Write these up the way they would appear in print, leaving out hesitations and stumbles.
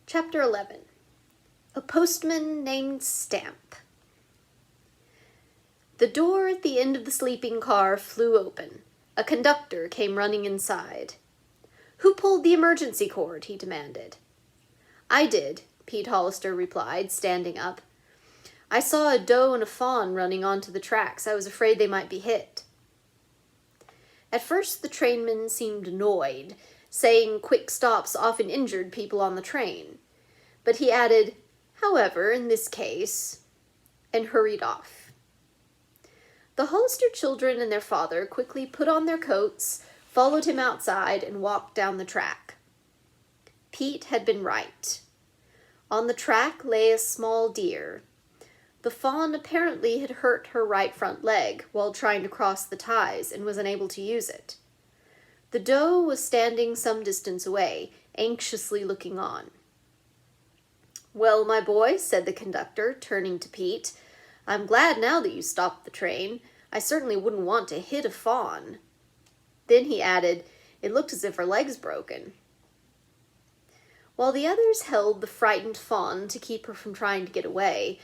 Chapter 11. A Postman Named Stamp. The door at the end of the sleeping car flew open. A conductor came running inside. "Who pulled the emergency cord?" he demanded. "I did," Pete Hollister replied, standing up. "I saw a doe and a fawn running onto the tracks. I was afraid they might be hit." At first the trainman seemed annoyed, saying quick stops often injured people on the train. But he added, "However, in this case," and hurried off. The Hollister children and their father quickly put on their coats, followed him outside, and walked down the track. Pete had been right. On the track lay a small deer. The fawn apparently had hurt her right front leg while trying to cross the ties and was unable to use it. The doe was standing some distance away, anxiously looking on. "Well, my boy," said the conductor, turning to Pete, "I'm glad now that you stopped the train. I certainly wouldn't want to hit a fawn." Then he added, "It looked as if her leg's broken." While the others held the frightened fawn to keep her from trying to get away,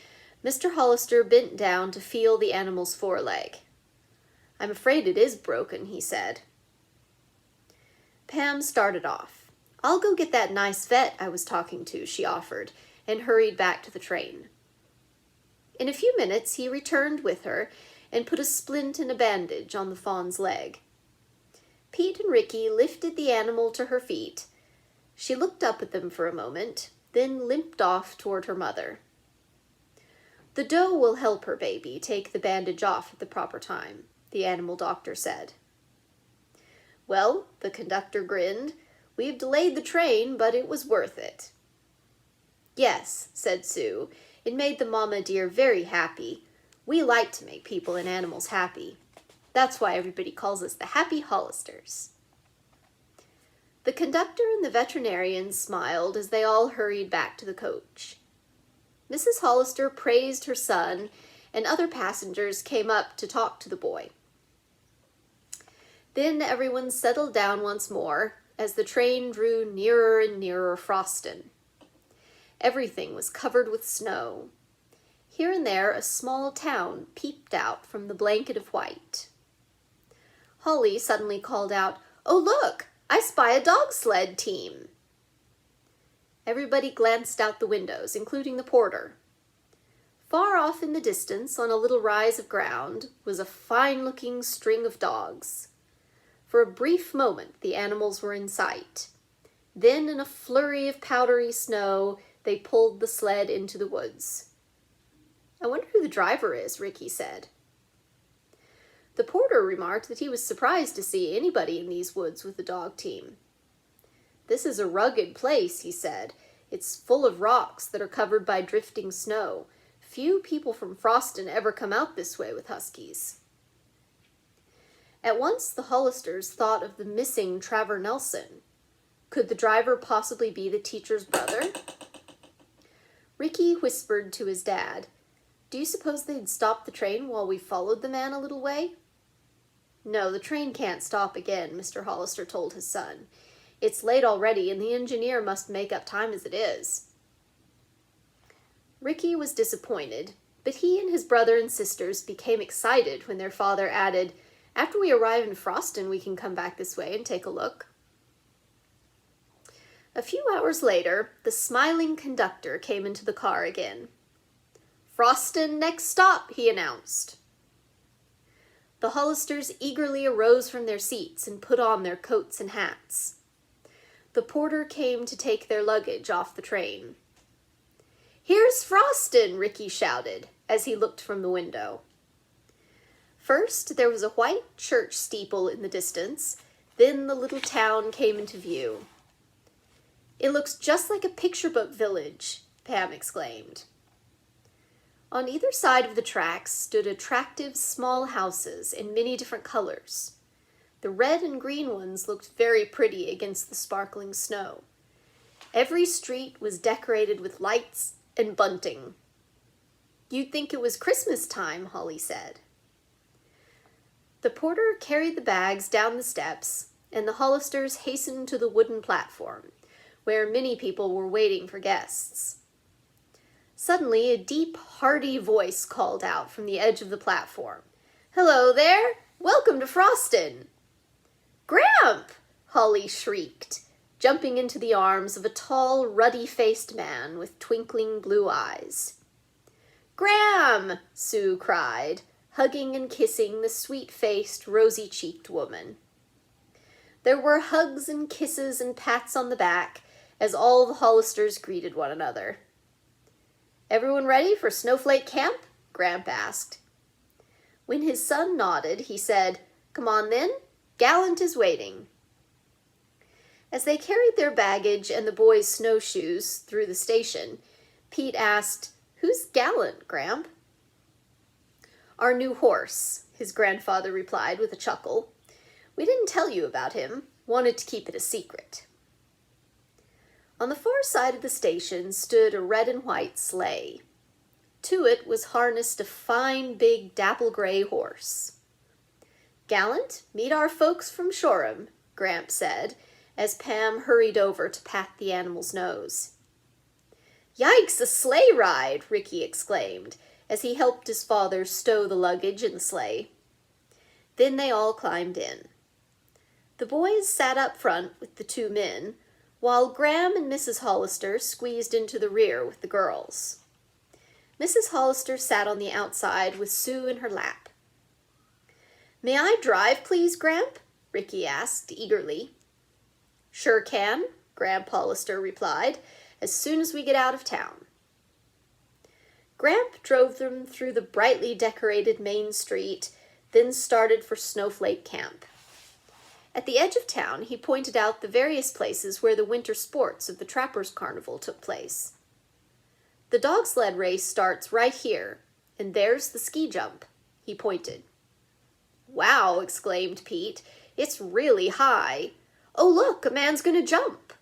Mr. Hollister bent down to feel the animal's foreleg. "I'm afraid it is broken," he said. Pam started off. "I'll go get that nice vet I was talking to," she offered, and hurried back to the train. In a few minutes he returned with her and put a splint and a bandage on the fawn's leg. Pete and Ricky lifted the animal to her feet. She looked up at them for a moment, then limped off toward her mother. "The doe will help her baby take the bandage off at the proper time," the animal doctor said. "Well," the conductor grinned, "we've delayed the train, but it was worth it." "Yes," said Sue, "it made the mama deer very happy. We like to make people and animals happy. That's why everybody calls us the Happy Hollisters." The conductor and the veterinarian smiled as they all hurried back to the coach. Mrs. Hollister praised her son, and other passengers came up to talk to the boy. Then everyone settled down once more as the train drew nearer and nearer Froston. Everything was covered with snow. Here and there a small town peeped out from the blanket of white. Holly suddenly called out, "Oh, look! I spy a dog sled team!" Everybody glanced out the windows, including the porter. Far off in the distance, on a little rise of ground, was a fine-looking string of dogs. For a brief moment, the animals were in sight. Then, in a flurry of powdery snow, they pulled the sled into the woods. "I wonder who the driver is," Ricky said. The porter remarked that he was surprised to see anybody in these woods with a dog team. "This is a rugged place," he said. "It's full of rocks that are covered by drifting snow. Few people from Froston ever come out this way with huskies." At once the Hollisters thought of the missing Trevor Nelson. Could the driver possibly be the teacher's brother? Ricky whispered to his dad, "Do you suppose they'd stop the train while we followed the man a little way?" "No, the train can't stop again," Mr. Hollister told his son. "It's late already, and the engineer must make up time as it is." Ricky was disappointed, but he and his brother and sisters became excited when their father added, "After we arrive in Froston, we can come back this way and take a look." A few hours later, the smiling conductor came into the car again. "Froston, next stop," he announced. The Hollisters eagerly arose from their seats and put on their coats and hats. The porter came to take their luggage off the train. "Here's Froston!" Ricky shouted as he looked from the window. First, there was a white church steeple in the distance. Then the little town came into view. "It looks just like a picture book village," Pam exclaimed. On either side of the tracks stood attractive small houses in many different colors. The red and green ones looked very pretty against the sparkling snow. Every street was decorated with lights and bunting. "You'd think it was Christmas time," Holly said. The porter carried the bags down the steps, and the Hollisters hastened to the wooden platform, where many people were waiting for guests. Suddenly, a deep, hearty voice called out from the edge of the platform. "Hello there! Welcome to Froston!" "Gramp!" Holly shrieked, jumping into the arms of a tall, ruddy-faced man with twinkling blue eyes. "Gram!" Sue cried, hugging and kissing the sweet-faced, rosy-cheeked woman. There were hugs and kisses and pats on the back as all the Hollisters greeted one another. "Everyone ready for Snowflake Camp?" Gramp asked. When his son nodded, he said, "Come on then, Gallant is waiting." As they carried their baggage and the boys' snowshoes through the station, Pete asked, "Who's Gallant, Gramp?" "Our new horse," his grandfather replied with a chuckle. "We didn't tell you about him, wanted to keep it a secret." On the far side of the station stood a red and white sleigh. To it was harnessed a fine, big, dapple-gray horse. "Gallant, meet our folks from Shoreham," Gramp said, as Pam hurried over to pat the animal's nose. "Yikes, a sleigh ride!" Ricky exclaimed, as he helped his father stow the luggage in the sleigh. Then they all climbed in. The boys sat up front with the two men, while Graham and Mrs. Hollister squeezed into the rear with the girls. Mrs. Hollister sat on the outside with Sue in her lap. "May I drive, please, Gramp?" Ricky asked eagerly. "Sure can," Gramp Hollister replied, "as soon as we get out of town." Gramp drove them through the brightly decorated main street, then started for Snowflake Camp. At the edge of town, he pointed out the various places where the winter sports of the Trappers' Carnival took place. "The dog sled race starts right here, and there's the ski jump," he pointed. "Wow," exclaimed Pete, "it's really high. Oh, look, a man's gonna jump."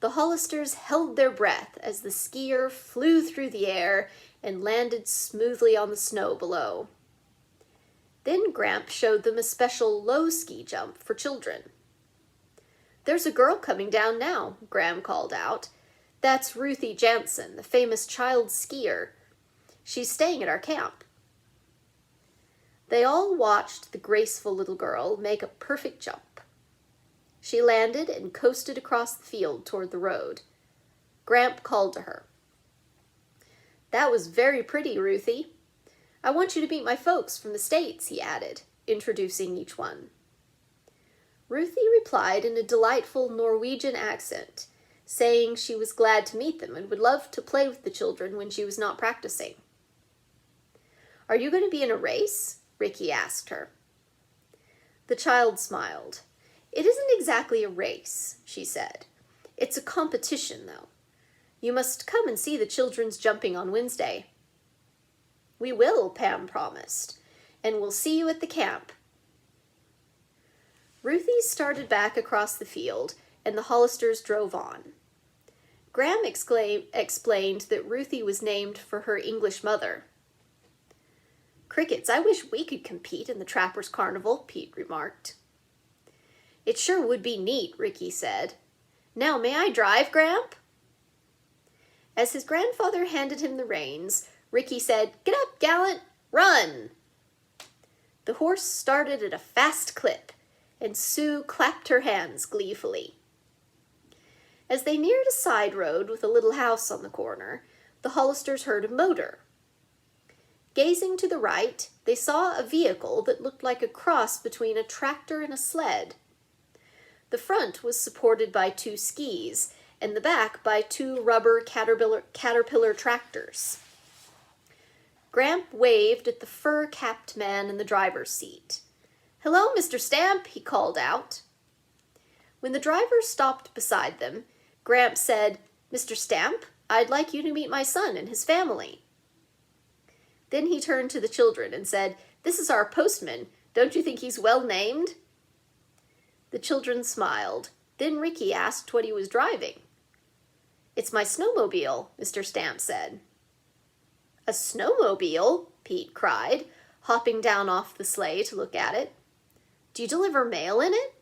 The Hollisters held their breath as the skier flew through the air and landed smoothly on the snow below. Then Gramp showed them a special low ski jump for children. "There's a girl coming down now," Graham called out. "That's Ruthie Jansen, the famous child skier. She's staying at our camp." They all watched the graceful little girl make a perfect jump. She landed and coasted across the field toward the road. Gramp called to her. "That was very pretty, Ruthie. I want you to meet my folks from the States," he added, introducing each one. Ruthie replied in a delightful Norwegian accent, saying she was glad to meet them and would love to play with the children when she was not practicing. "Are you going to be in a race?" Ricky asked her. The child smiled. "It isn't exactly a race," she said. "It's a competition, though. You must come and see the children's jumping on Wednesday." "We will," Pam promised, "and we'll see you at the camp." Ruthie started back across the field, and the Hollisters drove on. Graham explained that Ruthie was named for her English mother. "Crickets, I wish we could compete in the Trappers' Carnival," Pete remarked. "It sure would be neat," Ricky said. "Now, may I drive, Gramp?" As his grandfather handed him the reins, Ricky said, "Get up, Gallant! Run!" The horse started at a fast clip, and Sue clapped her hands gleefully. As they neared a side road with a little house on the corner, the Hollisters heard a motor. Gazing to the right, they saw a vehicle that looked like a cross between a tractor and a sled. The front was supported by two skis, and the back by two rubber Caterpillar tractors. Gramp waved at the fur-capped man in the driver's seat. "Hello, Mr. Stamp," he called out. When the driver stopped beside them, Gramp said, "Mr. Stamp, I'd like you to meet my son and his family." Then he turned to the children and said, "This is our postman. Don't you think he's well named?" The children smiled. Then Ricky asked what he was driving. "It's my snowmobile," Mr. Stamp said. "A snowmobile?" Pete cried, hopping down off the sleigh to look at it. "Do you deliver mail in it?"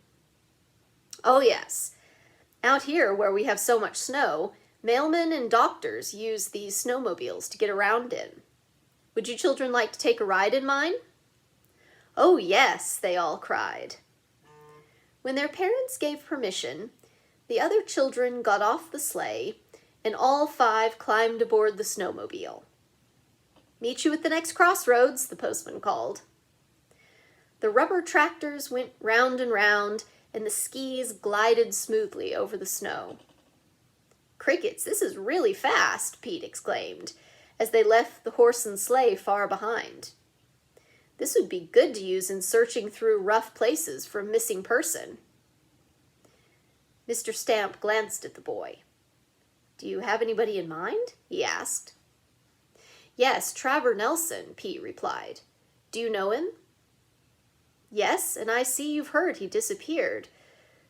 "Oh, yes. Out here, where we have so much snow, mailmen and doctors use these snowmobiles to get around in. Would you children like to take a ride in mine?" "Oh, yes," they all cried. When their parents gave permission, the other children got off the sleigh, and all 5 climbed aboard the snowmobile. "Meet you at the next crossroads," the postman called. The rubber tractors went round and round, and the skis glided smoothly over the snow. "Crickets, this is really fast," Pete exclaimed, as they left the horse and sleigh far behind. "This would be good to use in searching through rough places for a missing person." Mr. Stamp glanced at the boy. "Do you have anybody in mind?" he asked. "Yes, Travers Nelson," Pete replied. "Do you know him?" "Yes, and I see you've heard he disappeared.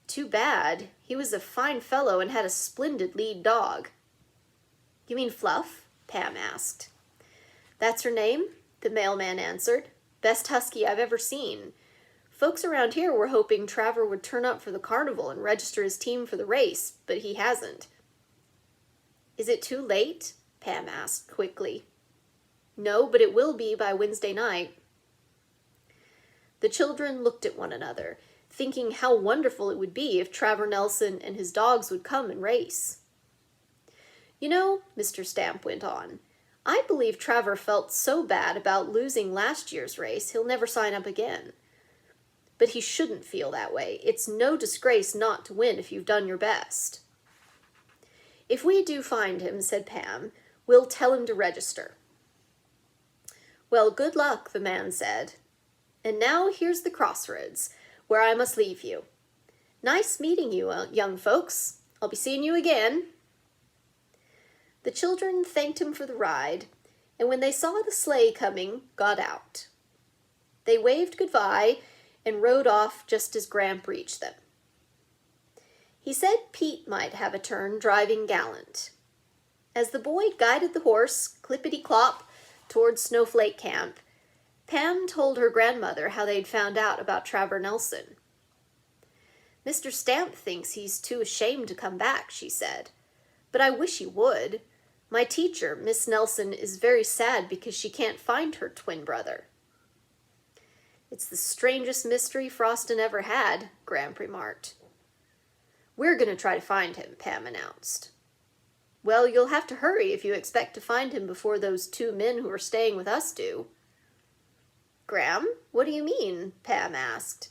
Too bad. He was a fine fellow and had a splendid lead dog." "You mean Fluff?" Pam asked. "That's her name," the mailman answered. "Best husky I've ever seen. Folks around here were hoping Travers would turn up for the carnival and register his team for the race, but he hasn't." "Is it too late?" Pam asked quickly. "No, but it will be by Wednesday night." The children looked at one another, thinking how wonderful it would be if Travers Nelson and his dogs would come and race. "You know," Mr. Stamp went on, "I believe Travers felt so bad about losing last year's race he'll never sign up again. But he shouldn't feel that way. It's no disgrace not to win if you've done your best." "If we do find him," said Pam, "we'll tell him to register." "Well, good luck," the man said. "And now here's the crossroads, where I must leave you. Nice meeting you, young folks. I'll be seeing you again." The children thanked him for the ride, and when they saw the sleigh coming, got out. They waved goodbye and rode off just as Gramp reached them. He said Pete might have a turn driving Gallant. As the boy guided the horse, clippity-clop, toward Snowflake Camp, Pam told her grandmother how they'd found out about Travers Nelson. "Mr. Stamp thinks he's too ashamed to come back," she said. "But I wish he would. My teacher, Miss Nelson, is very sad because she can't find her twin brother." "It's the strangest mystery Frostin ever had," Gramp remarked. "We're going to try to find him," Pam announced. "Well, you'll have to hurry if you expect to find him before those 2 men who are staying with us do." "Gram, what do you mean?" Pam asked.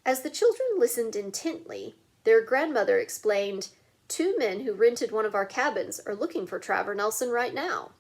As the children listened intently, their grandmother explained, 2 men who rented one of our cabins are looking for Travers Nelson right now."